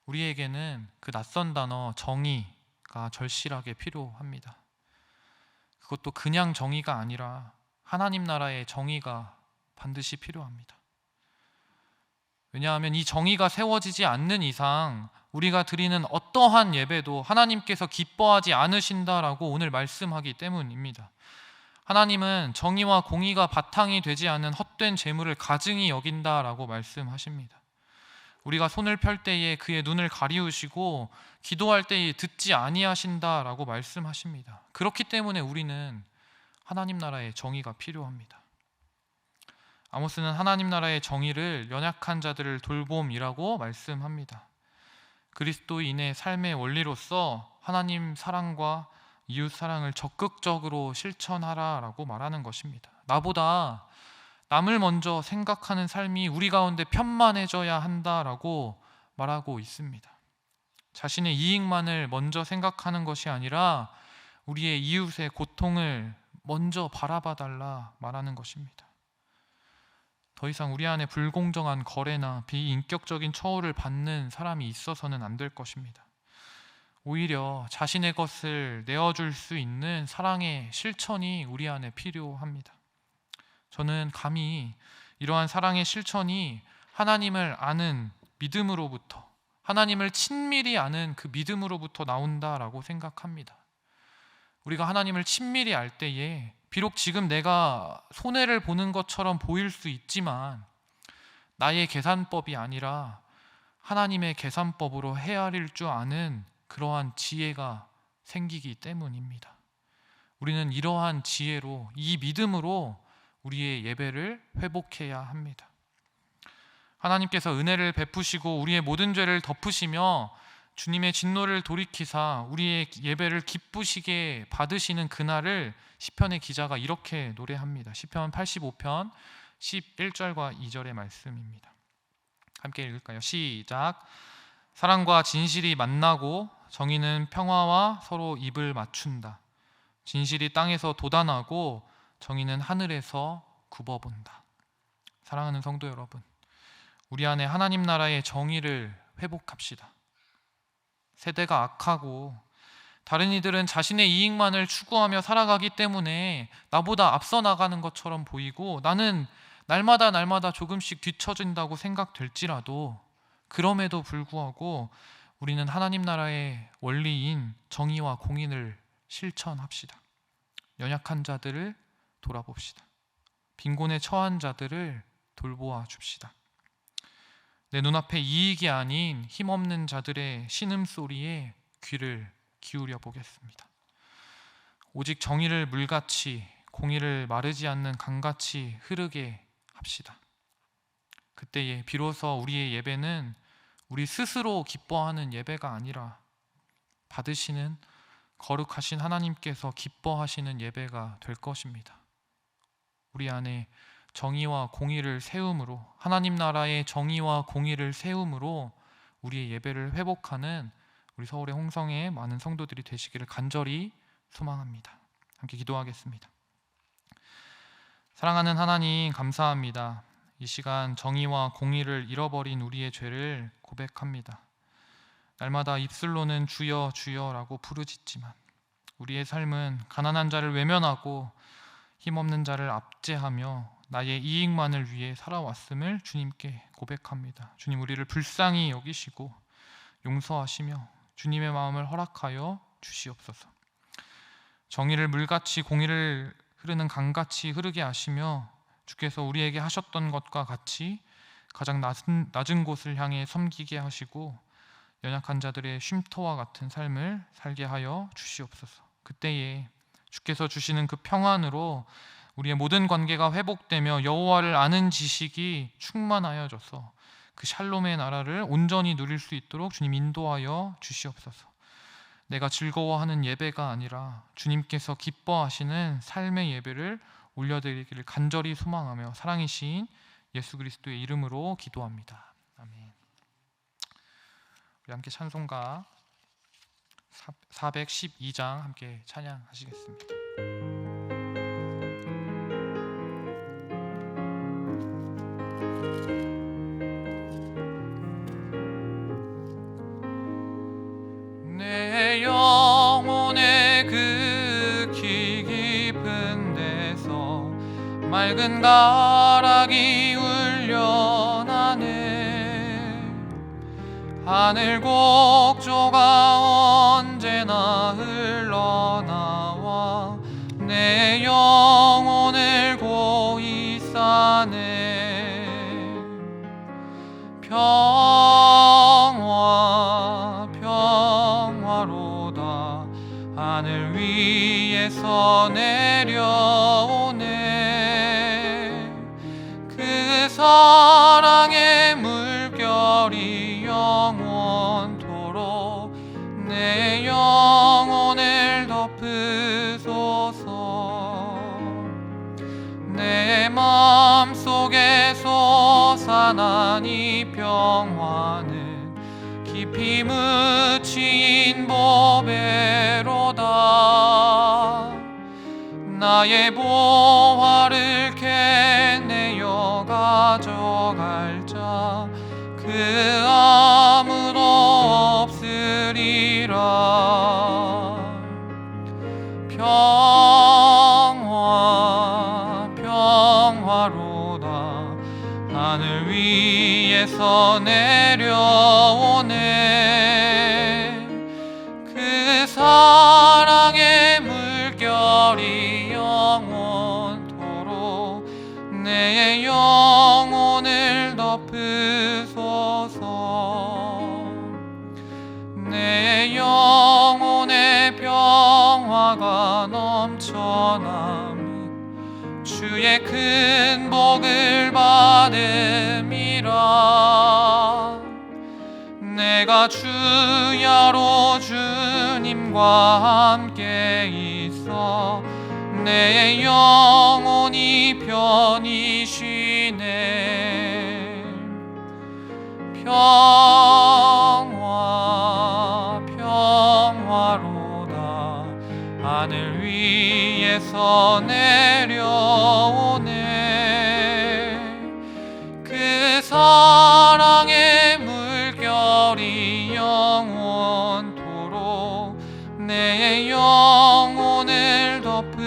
[SPEAKER 1] 우리에게는 그 낯선 단어 정의가 절실하게 필요합니다. 그것도 그냥 정의가 아니라 하나님 나라의 정의가 반드시 필요합니다. 왜냐하면 이 정의가 세워지지 않는 이상 우리가 드리는 어떠한 예배도 하나님께서 기뻐하지 않으신다라고 오늘 말씀하기 때문입니다. 하나님은 정의와 공의가 바탕이 되지 않은 헛된 재물을 가증히 여긴다라고 말씀하십니다. 우리가 손을 펼 때에 그의 눈을 가리우시고 기도할 때에 듣지 아니하신다라고 말씀하십니다. 그렇기 때문에 우리는 하나님 나라의 정의가 필요합니다. 아모스는 하나님 나라의 정의를 연약한 자들을 돌봄이라고 말씀합니다. 그리스도인의 삶의 원리로서 하나님 사랑과 이웃 사랑을 적극적으로 실천하라라고 말하는 것입니다. 나보다 남을 먼저 생각하는 삶이 우리 가운데 편만해져야 한다라고 말하고 있습니다. 자신의 이익만을 먼저 생각하는 것이 아니라 우리의 이웃의 고통을 먼저 바라봐 달라 말하는 것입니다. 더 이상 우리 안에 불공정한 거래나 비인격적인 처우를 받는 사람이 있어서는 안 될 것입니다. 오히려 자신의 것을 내어줄 수 있는 사랑의 실천이 우리 안에 필요합니다. 저는 감히 이러한 사랑의 실천이 하나님을 아는 믿음으로부터, 하나님을 친밀히 아는 그 믿음으로부터 나온다라고 생각합니다. 우리가 하나님을 친밀히 알 때에 비록 지금 내가 손해를 보는 것처럼 보일 수 있지만 나의 계산법이 아니라 하나님의 계산법으로 헤아릴 줄 아는 그러한 지혜가 생기기 때문입니다. 우리는 이러한 지혜로, 이 믿음으로 우리의 예배를 회복해야 합니다. 하나님께서 은혜를 베푸시고 우리의 모든 죄를 덮으시며 주님의 진노를 돌이키사 우리의 예배를 기쁘시게 받으시는 그날을 시편의 기자가 이렇게 노래합니다. 시편 85편 11절과 2절의 말씀입니다. 함께 읽을까요? 시작. 사랑과 진실이 만나고 정의는 평화와 서로 입을 맞춘다. 진실이 땅에서 돋아나고 정의는 하늘에서 굽어본다. 사랑하는 성도 여러분, 우리 안에 하나님 나라의 정의를 회복합시다. 세대가 악하고 다른 이들은 자신의 이익만을 추구하며 살아가기 때문에 나보다 앞서 나가는 것처럼 보이고 나는 날마다 조금씩 뒤처진다고 생각될지라도 그럼에도 불구하고 우리는 하나님 나라의 원리인 정의와 공의를 실천합시다. 연약한 자들을 돌아봅시다. 빈곤에 처한 자들을 돌보아 줍시다. 내 눈앞에 이익이 아닌 힘없는 자들의 신음소리에 귀를 기울여 보겠습니다. 오직 정의를 물같이, 공의를 마르지 않는 강같이 흐르게 합시다. 그때에 비로소 우리의 예배는 우리 스스로 기뻐하는 예배가 아니라 받으시는 거룩하신 하나님께서 기뻐하시는 예배가 될 것입니다. 우리 안에 정의와 공의를 세움으로, 하나님 나라의 정의와 공의를 세움으로 우리의 예배를 회복하는 우리 서울의 홍성에 많은 성도들이 되시기를 간절히 소망합니다. 함께 기도하겠습니다. 사랑하는 하나님, 감사합니다. 이 시간 정의와 공의를 잃어버린 우리의 죄를 고백합니다. 날마다 입술로는 주여 주여라고 부르짖지만 우리의 삶은 가난한 자를 외면하고 힘없는 자를 압제하며 나의 이익만을 위해 살아왔음을 주님께 고백합니다. 주님, 우리를 불쌍히 여기시고 용서하시며 주님의 마음을 허락하여 주시옵소서. 정의를 물같이 공의를 흐르는 강같이 흐르게 하시며 주께서 우리에게 하셨던 것과 같이 가장 낮은 곳을 향해 섬기게 하시고 연약한 자들의 쉼터와 같은 삶을 살게 하여 주시옵소서. 그때에 주께서 주시는 그 평안으로 우리의 모든 관계가 회복되며 여호와를 아는 지식이 충만하여져서 그 샬롬의 나라를 온전히 누릴 수 있도록 주님 인도하여 주시옵소서. 내가 즐거워하는 예배가 아니라 주님께서 기뻐하시는 삶의 예배를 올려드리기를 간절히 소망하며 사랑이신 예수 그리스도의 이름으로 기도합니다. 아멘. 우리 함께 찬송가 412장 함께 찬양하시겠습니다. 내 영혼의 극히 깊은 데서 맑은 가락이 울려나네. 하늘 곡조가 언제나 흘러나와 내 영혼을 고이 싸네. 평화 평화로다 하늘 위에서 내려오네. 그 사랑의 물결이 영원토록 내 영혼을 덮으소서. 내 마음속에 솟아난 이 평화는 깊이 묻힌 보배로다. 나의 보화를 캐내어 가져갈 자 그 아무도 없으리라. 평화 평화로다 하늘 위에서 내려오네. 그 사랑의 물결이 영원토록 내 영혼을 덮으소서. 내 영혼의 평화가 넘쳐남은 주의 큰 복을 받음이라. 내가 주야로 주님과 함께 있어 내 영혼이 편히 쉬네. 평화 평화로다 하늘 위에서 내려오네. 그 사랑의 물결이 영원토록 내 영혼을 덮으소서.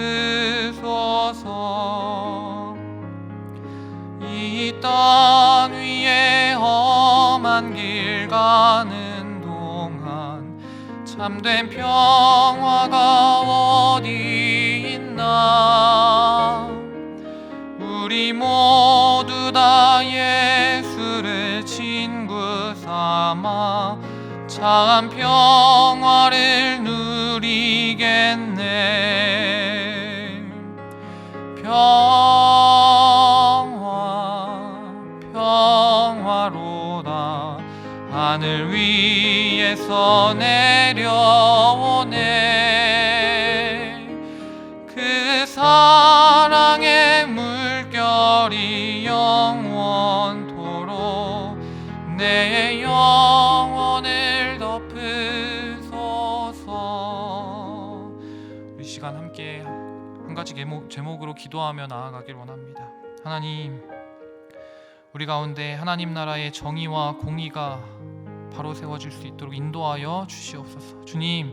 [SPEAKER 1] 이 땅 위에 험한 길 가는 동안 참된 평화가 어디 있나. 우리 모두 다 예수를 친구 삼아 참 평화를 누리겠네. 평화로다 하늘 위에서 내려오네. 그 사랑의 물결이 영원토록 내 영혼을 덮으소서. 시간 함께 한 가지 제목으로 기도하며 나아가길 원합니다. 하나님, 우리 가운데 하나님 나라의 정의와 공의가 바로 세워질 수 있도록 인도하여 주시옵소서. 주님,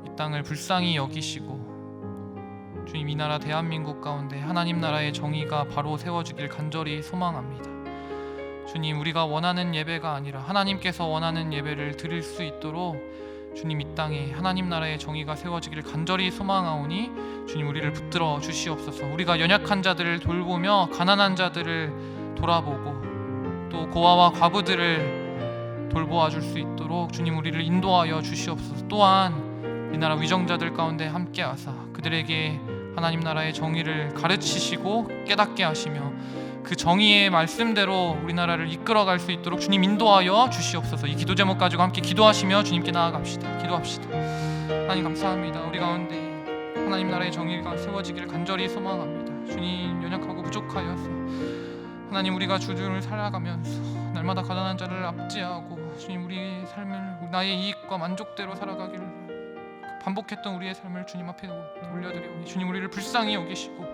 [SPEAKER 1] 이 땅을 불쌍히 여기시고 주님, 이 나라 대한민국 가운데 하나님 나라의 정의가 바로 세워지길 간절히 소망합니다. 주님, 우리가 원하는 예배가 아니라 하나님께서 원하는 예배를 드릴 수 있도록 주님, 이 땅에 하나님 나라의 정의가 세워지길 간절히 소망하오니 주님, 우리를 붙들어 주시옵소서. 우리가 연약한 자들을 돌보며 가난한 자들을 돌아보고 또 고아와 과부들을 돌보아 줄 수 있도록 주님, 우리를 인도하여 주시옵소서. 또한 이 나라 위정자들 가운데 함께 하사 그들에게 하나님 나라의 정의를 가르치시고 깨닫게 하시며 그 정의의 말씀대로 우리나라를 이끌어갈 수 있도록 주님 인도하여 주시옵소서. 이 기도 제목 가지고 함께 기도하시며 주님께 나아갑시다. 기도합시다. 하나님, 감사합니다. 우리 가운데 하나님 나라의 정의가 세워지기를 간절히 소망합니다. 주님, 연약하고 부족하여서 하나님, 우리가 주를 살아가면서 날마다 가난한 자를 압제하고 주님, 우리의 삶을 나의 이익과 만족대로 살아가기를 반복했던 우리의 삶을 주님 앞에 올려드리오니 주님, 우리를 불쌍히 여기시고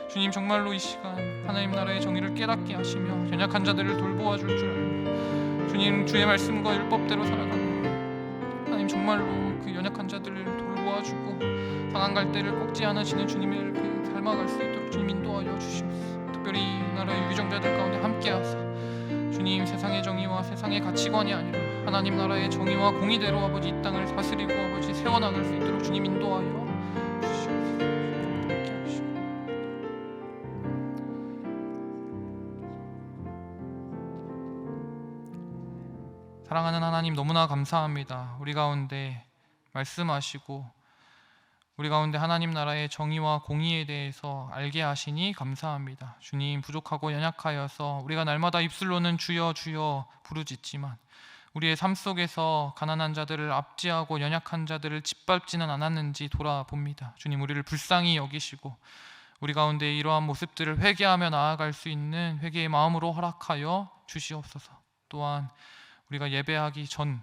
[SPEAKER 1] 주님, 정말로 이 시간 하나님 나라의 정의를 깨닫게 하시며 연약한 자들을 돌보아 줄 줄 알고 주님, 주의 말씀과 율법대로 살아가고 하나님, 정말로 그 연약한 자들을 돌보아 주고 상한 갈대를 꺾지 않으시는 주님을 그 닮아갈 수 있도록 주님 인도하여 주시옵소서. 특별히 이 나라의 위정자들 가운데 함께 하사 주님, 세상의 정의와 세상의 가치관이 아니라 하나님 나라의 정의와 공의대로 아버지 이 땅을 다스리고 아버지 세워나갈 수 있도록 주님 인도하여 주시옵소서. 함께 하시고 사랑하는 하나님, 너무나 감사합니다. 우리 가운데 말씀하시고 우리 가운데 하나님 나라의 정의와 공의에 대해서 알게 하시니 감사합니다. 주님, 부족하고 연약하여서 우리가 날마다 입술로는 주여 주여 부르짖지만 우리의 삶 속에서 가난한 자들을 압제하고 연약한 자들을 짓밟지는 않았는지 돌아봅니다. 주님, 우리를 불쌍히 여기시고 우리 가운데 이러한 모습들을 회개하며 나아갈 수 있는 회개의 마음으로 허락하여 주시옵소서. 또한 우리가 예배하기 전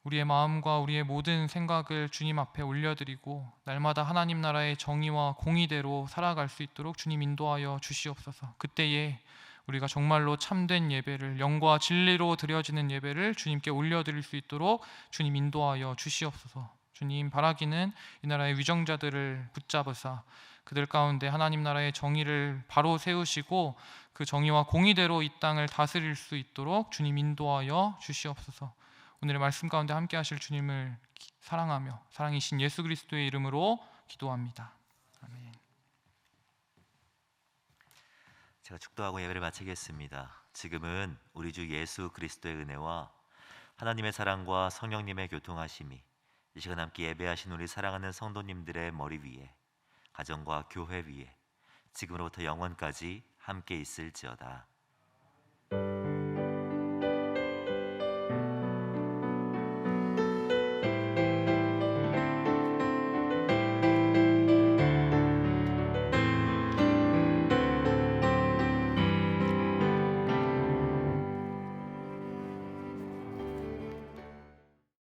[SPEAKER 1] 우리의 마음과 우리의 모든 생각을 주님 앞에 올려드리고 날마다 하나님 나라의 정의와 공의대로 살아갈 수 있도록 주님 인도하여 주시옵소서. 그때에 우리가 정말로 참된 예배를, 영과 진리로 드려지는 예배를 주님께 올려드릴 수 있도록 주님 인도하여 주시옵소서. 주님, 바라기는 이 나라의 위정자들을 붙잡으사 그들 가운데 하나님 나라의 정의를 바로 세우시고 그 정의와 공의대로 이 땅을 다스릴 수 있도록 주님 인도하여 주시옵소서. 오늘의 말씀 가운데 함께 하실 주님을 사랑하며 사랑이신 예수 그리스도의 이름으로 기도합니다. 아멘.
[SPEAKER 3] 제가 축도하고 예배를 마치겠습니다. 지금은 우리 주 예수 그리스도의 은혜와 하나님의 사랑과 성령님의 교통하심이 이 시간 함께 예배하신 우리 사랑하는 성도님들의 머리 위에, 가정과 교회 위에 지금으로부터 영원까지 함께 있을지어다.